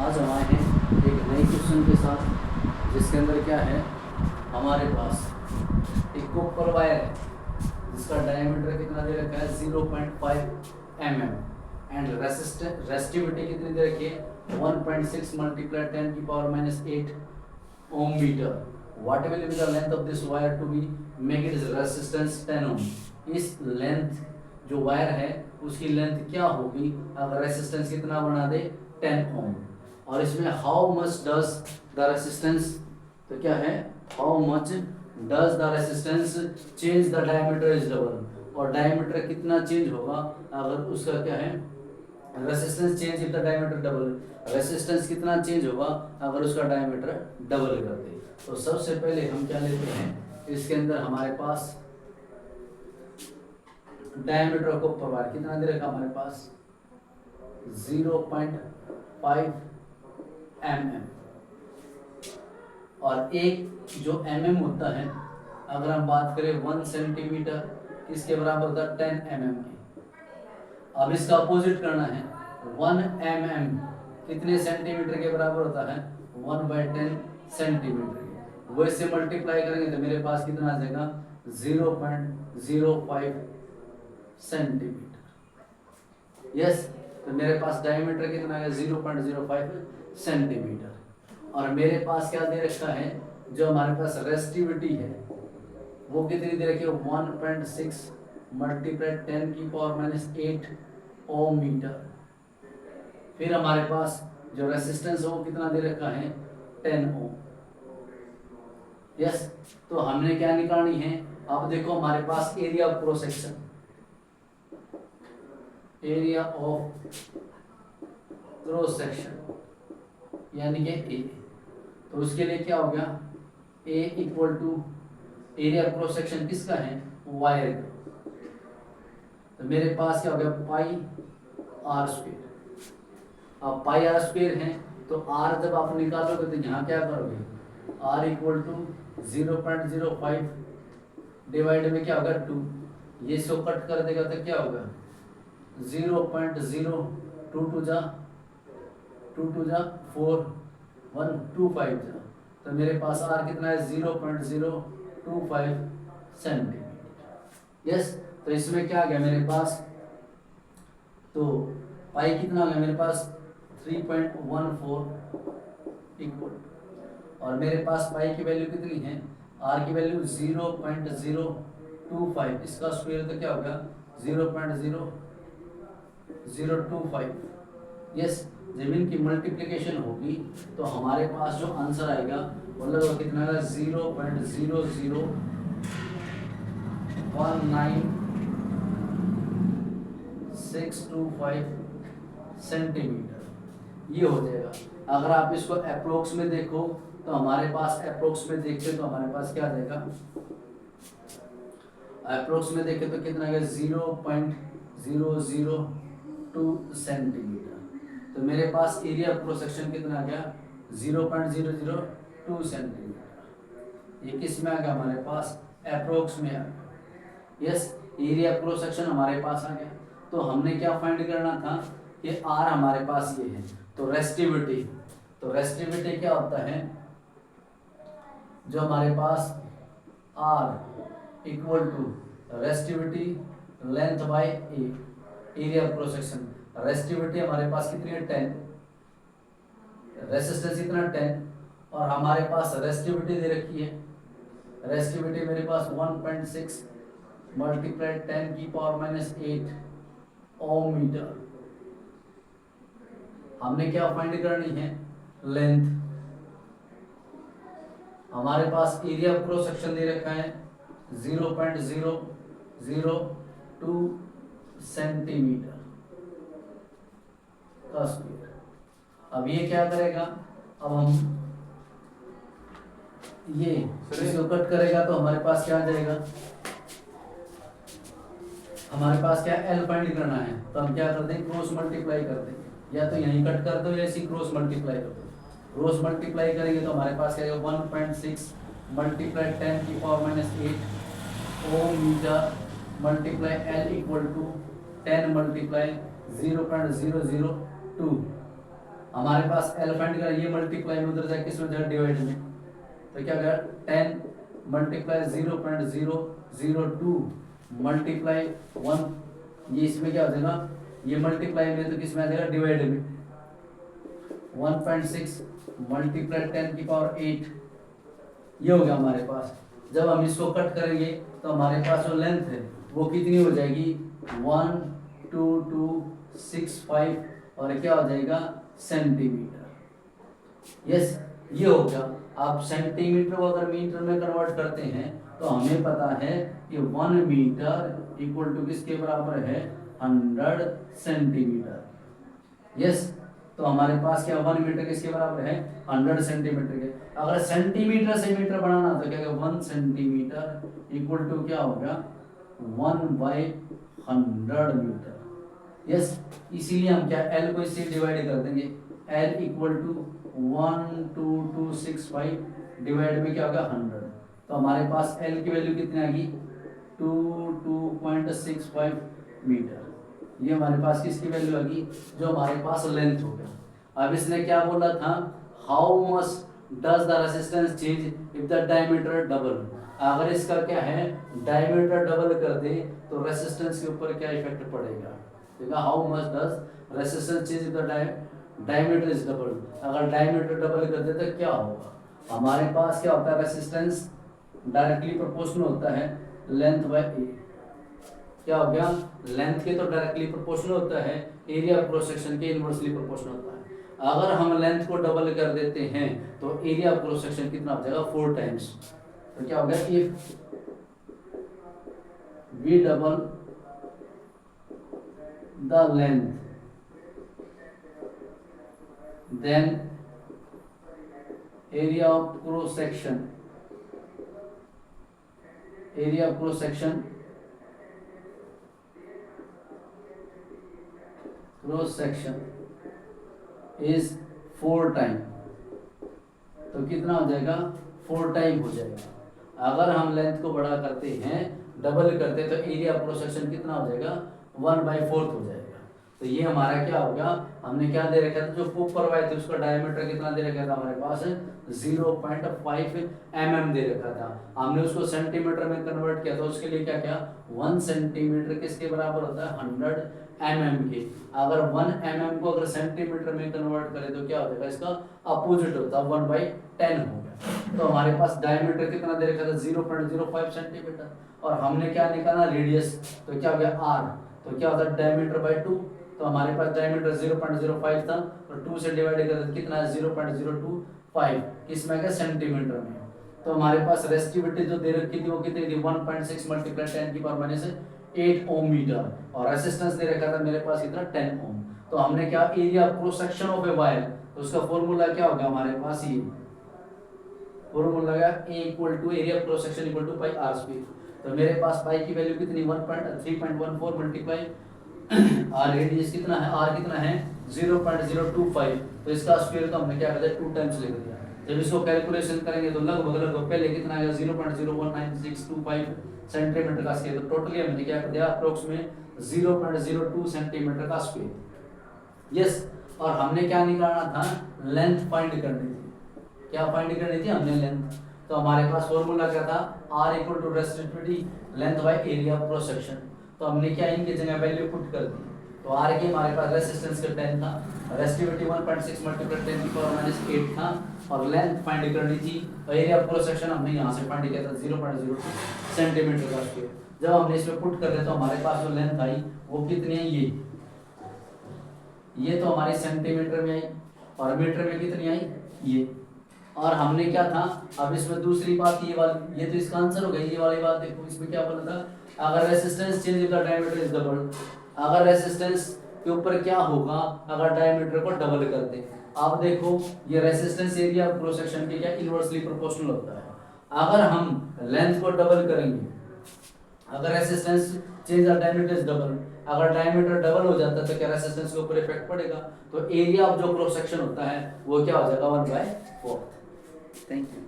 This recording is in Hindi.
आज हम आए हैं एक नई क्वेश्चन के साथ, जिसके अंदर क्या है, हमारे पास एक कॉपर वायर है जिसका डायमीटर कितना दे रखा है 0.5 mm एंड रेसिस्टिविटी कितनी दे रखी है 1.6 मल्टीप्लाई 10 की power -8 ohm metre. What will be the length of this wire to be make it resistance 10 ohm. इस लेंथ जो वायर है उसकी लेंथ क्या होगी अगर रेजिस्टेंस कितना बना दे 10 ओम. और इसमें how much does the resistance, तो क्या है how much does the resistance change the diameter is double. और डायमीटर कितना चेंज होगा अगर उसका क्या है resistance change if the diameter double. Resistance कितना चेंज होगा अगर उसका डायमीटर डबल कर दे. तो सबसे पहले हम क्या लेते हैं, इसके अंदर हमारे पास डायमीटर को प्रवाह कितना दे रखा हमारे पास 0.5 mm. और एक जो mm होता है, अगर हम बात करें 1 सेंटीमीटर किसके बराबर होता है 10 mm के. अब इसका अपोजिट करना है 1 mm कितने सेंटीमीटर के बराबर होता है 1/10 सेंटीमीटर. वो इससे मल्टीप्लाई करेंगे तो मेरे पास कितना आ जाएगा 0.05 सेंटीमीटर. यस, तो मेरे पास डायमीटर कितना है 0.05 सेंटीमीटर. और मेरे पास क्या दे रखा है, जो हमारे पास रेसिस्टिविटी है वो कितनी दे रखी है 1.6 मल्टीप्लाई 10 की पावर -8 ओम मीटर. फिर हमारे पास जो रेसिस्टेंस है वो कितना दे रखा है 10 ओम. यस, तो हमने क्या निकालनी है, अब देखो हमारे पास area of cross section, area of cross section यानी कि ए. तो उसके लिए क्या हो गया A equal to area cross section किसका है वायर का. तो मेरे पास क्या हो गया पाई आर स्क्वायर. अब पाई आर स्क्वायर है तो आर जब आप निकालोगे तो यहाँ क्या करोगे आर इक्वल टू 0.05 डिवाइड में क्या होगा 2. ये इसको कट कर देगा तो क्या होगा 0.022 जा 4 125 जा. तो मेरे पास आर कितना है 0.025 सेंटीमीटर. यस, तो इसमें क्या आ गया मेरे पास, तो पाई कितना हो गया मेरे पास 3.14 इक्वल. और मेरे पास पाई की वैल्यू कितनी है, आर की वैल्यू 0.025, इसका स्क्वायर तो क्या होगा 0.0025. यस, जब इनकी मल्टीप्लिकेशन होगी तो हमारे पास जो आंसर आएगा वो लगभग कितना है 0.0019625 सेंटीमीटर ये हो जाएगा. अगर आप इसको अप्रोक्स में देखो तो हमारे पास अप्रोक्स में देखते तो हमारे पास क्या आ जाएगा, अप्रोक्स में देखे तो कितना आएगा 0.002 सेंटीमीटर. तो मेरे पास एरिया ऑफ क्रॉस सेक्शन कितना आ गया 0.002 सेंटीमीटर. ये किस में आ गया हमारे पास अप्रोक्स में आ गया. Yes, area of cross section हमारे पास आ गया. तो हमने क्या फाइंड करना था कि आर हमारे पास ये है. तो रेसिस्टिविटी, तो रेसिस्टिविटी क्या होता है, जो हमारे पास R equal to resistivity length by A area of cross section. Resistivity हमारे पास कितनी है 10, रेसिस्टेंस इतना 10, और हमारे पास रेसिस्टिविटी दे रखी है, रेसिस्टिविटी मेरे पास 1.6 मल्टीप्लाई 10 की पावर -8 ओम मीटर. हमने क्या फाइंड करनी है लेंथ. हमारे पास एरिया ऑफ क्रॉस सेक्शन दे रखा है 0.002 सेंटीमीटर का स्क्वायर. अब ये क्या करेगा, अब हम ये इसको कट करेगा तो हमारे पास क्या आ जाएगा, हमारे पास क्या एल फाइंड करना है. तो हम क्या करते हैं क्रॉस मल्टीप्लाई कर देंगे, या तो यहीं कट कर दो या इसी क्रॉस मल्टीप्लाई कर दो. क्रॉस मल्टीप्लाई करेंगे तो हमारे पास क्या है 1.6 मल्टीप्लाई 10 की power -8 ohm metre multiply L equal to 10 multiply 0.002 हमारे पास एल फाइंड करें, ये मल्टीप्लाई में उधर जाए किसमें जाए डिवाइड में, तो क्या गया 10 मल्टीप्लाई 0.002 मल्टीप्लाई 1, ये इसमें क्या हो जाएगा, ये मल्टीप्लाई में तो किसमें आ जाएगा डिवाइड में, 1.6 मल्टीप्लाई 10 की पावर 8, ये हो गया हमारे पास। जब हम इसको कट करेंगे तो हमारे पास जो लेंथ है वो कितनी हो जाएगी 12265 और क्या हो जाएगा सेंटीमीटर। यस, ये हो गया। आप सेंटीमीटर को अगर मीटर में कन्वर्ट करते हैं तो हमें पता है कि 1 मीटर इक्वल टू किसके बराबर है 100 सेंटीमीटर। यस, तो हमारे पास क्या 1 मीटर किसके बराबर है 100 सेंटीमीटर के। अगर सेंटीमीटर से मीटर बनाना तो क्या 1 सेंटीमीटर इक्वल टू क्या हो गया 1/100 मीटर। यस, इसीलिए हम क्या L को इससे डिवाइड कर देंगे, L इक्वल टू 12265 डिवाइड में क्या होगा 100, तो हमारे पास L की वैल्यू कितनी आएगी 22.65 मीटर। ये हमारे पास किसकी वैल्यू आ गई, जो हमारे पास लेंथ हो गया। अब इसने क्या बोला था, how much does the resistance change if the diameter double. अगर इसका क्या है डायमीटर डबल कर दे तो रेजिस्टेंस के ऊपर क्या इफेक्ट पड़ेगा, देखा how much does resistance change if the diameter is double. अगर डायमीटर डबल कर दे तो क्या होगा, हमारे पास क्या होता है रेजिस्टेंस डायरेक्टली प्रोपोर्शनल होता है लेंथ बाय ए। क्या हो गया, लेंथ के तो डायरेक्टली प्रोपोर्शनल होता है, एरिया क्रॉस सेक्शन के इनवर्सली प्रोपोर्शनल होता है। अगर हम लेंथ को डबल कर देते हैं तो एरिया क्रॉस सेक्शन कितना हो जाएगा 4 टाइम्स। तो क्या हो गया, if we double the length then area of cross section cross section is 4 time, तो कितना हो जाएगा 4 टाइम हो जाएगा। अगर हम लेंथ को बड़ा करते हैं डबल करते तो एरिया क्रॉस सेक्शन कितना हो जाएगा 1/4 हो जाएगा। तो ये हमारा क्या हो गया, हमने क्या दे रखा था, जो ऊपर वाले थे उसका डायमीटर कितना दे रखा था हमारे पास 0.5 mm दे रखा था, हमने उसको सेंटीमीटर में कन्वर्ट किया तो उसके लिए क्या किया 1 सेंटीमीटर किसके बराबर होता है 100 mm के। अगर 1 mm को अगर सेंटीमीटर में कन्वर्ट करें तो क्या हो जाएगा, इसका अपोजिट होता है 1/10 हो गया। तो हमारे पास डायमीटर कितना दे रखा था 0.05 सेंटीमीटर और हमने क्या निकाला रेडियस, तो क्या हो गया r, तो क्या होता है डायमीटर बाय 2, तो हमारे पास डायमीटर 0.05 था तो 2 से डिवाइड कर कितना है 0.025 किसमें क्या सेंटीमीटर में। तो हमारे पास रेसिस्टिविटी जो दे रखी थी वो कितनी थी 1.6 मल्टीप्लाई 10 की पावर -8 ओम मीटर और रेजिस्टेंस दे रखा था मेरे पास कितना 10 ओम। तो हमने क्या area cross section of a wire, तो उसका फॉर्मूला क्या होगा हमारे पास, ये फॉर्मूला लगा A equal to area cross section equal to pi r square. तो मेरे पास पाई की वैल्यू कितनी 3.14 मल्टीप्लाई r रेडियस कितना है, r कितना है 0.025, तो इसका स्क्वायर तो हमने क्या कर दिया 2 टाइम्स लिख दिया। जब इसको कैलकुलेशन करेंगे तो लगभग पहले कितना आएगा 0.01965 सेंटीमीटर का स्क्वायर, तो टोटली हमने क्या कर दिया अप्रोक्सीमेट 0.02 सेंटीमीटर का स्क्वायर। यस, और हमने क्या निकालना था लेंथ फाइंड करनी थी, क्या फाइंड करनी थी हमने लेंथ। तो हमारे पास फॉर्मूला क्या था r equal to resistivity length by area cross section. तो हमने क्या इनकी जगह वैल्यू पुट कर दी, तो r की हमारे पास रेजिस्टेंस का 10 था, रेसिस्टिविटी 1.6 मल्टीप्लाई 10 की पावर -8 था और लेंथ फाइंड करनी थी और एरिया क्रॉस सेक्शन हमने यहाँ से फाइंड किया था 0.02 सेंटीमीटर का स्क्वायर। जब हमने इसमें पुट कर दिया तो हमारे पास जो लेंथ आई वो कितनी है, ये तो हमारी सेंटीमीटर में आई और मीटर में कितनी आई ये। और हमने क्या था, अब इसमें दूसरी बात ये वाली, ये तो इसका आंसर हो गया, ये वाली बात देखो इसमें क्या बोला था, अगर resistance change if the diameter is double. अगर रेजिस्टेंस के ऊपर क्या होगा अगर डायमीटर को डबल कर दे। आप देखो ये रेजिस्टेंस एरिया क्रॉस सेक्शन के क्या इनवर्सली प्रोपोर्शनल होता है। अगर हम लेंथ को डबल करेंगे, अगर resistance change the diameter is double, अगर डायमीटर डबल हो जाता है तो क्या रेजिस्टेंस के ऊपर इफेक्ट पड़ेगा, तो एरिया ऑफ जो क्रॉस सेक्शन होता है वो क्या हो जाएगा 1/4। Thank you.